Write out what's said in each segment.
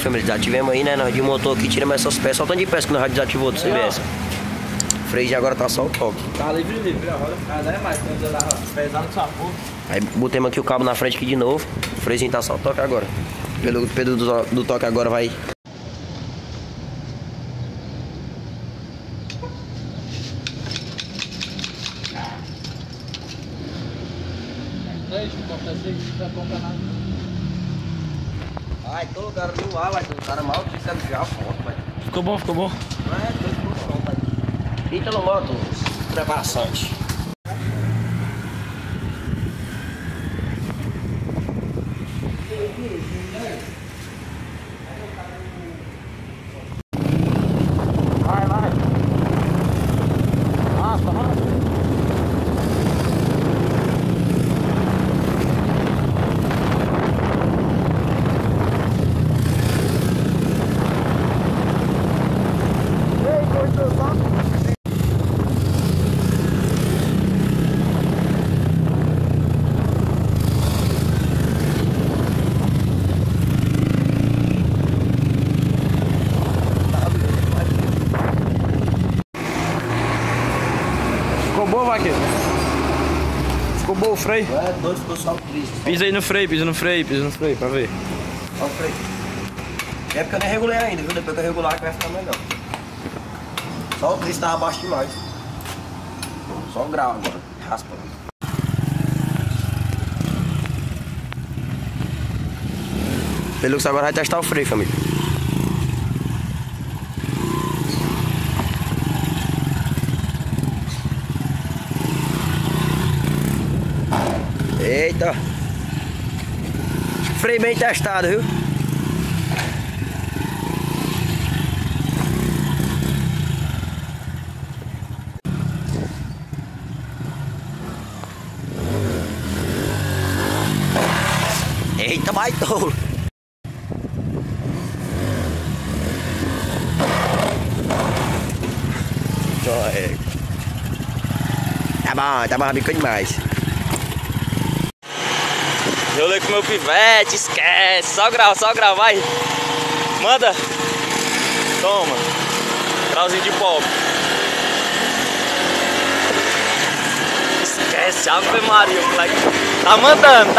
família, desativemos aí, né? Nós desmontou aqui, tiramos essas peças. Só o tanto de peça que nós já desativou do CBS. O freio já agora tá só o toque. Tá livre, a roda não é mais, quando ela pesar no sapô. Aí botemos aqui o cabo na frente aqui de novo. O freiozinho tá só o toque agora. Pelo do toque agora vai. Ai, todo lugar do ar, vai, todo cara mal, precisa já a foto, vai. Ficou bom, ficou bom. Não é, tudo pronto, vai. Ítalo Moto, preparações. Vai, vai. Arrasta, arrasta. Ficou bom, vaqueiro? Ficou bom o freio? É, doido, ficou só o Cristo. Pisa aí no freio, pisa no freio, pisa no freio, pra ver. Só o freio. É porque eu nem regulei ainda, viu? Depois que eu regular que vai ficar melhor. Só o Cristo tava abaixo demais. Só o grau agora, raspa. Pelux agora vai testar o freio, família. Eita! Freio bem testado, viu? Eita, baitou! Tá bom, bicou demais. Rolei com meu pivete, esquece. Só grau, vai. Manda. Toma. Grauzinho de pop. Esquece, Ave Maria, moleque. Tá mandando,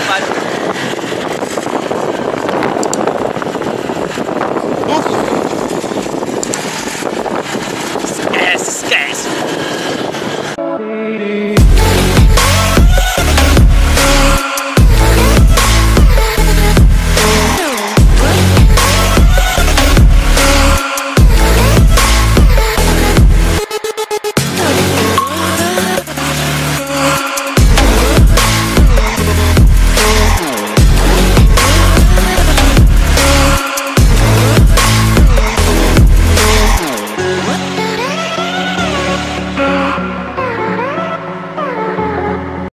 vai.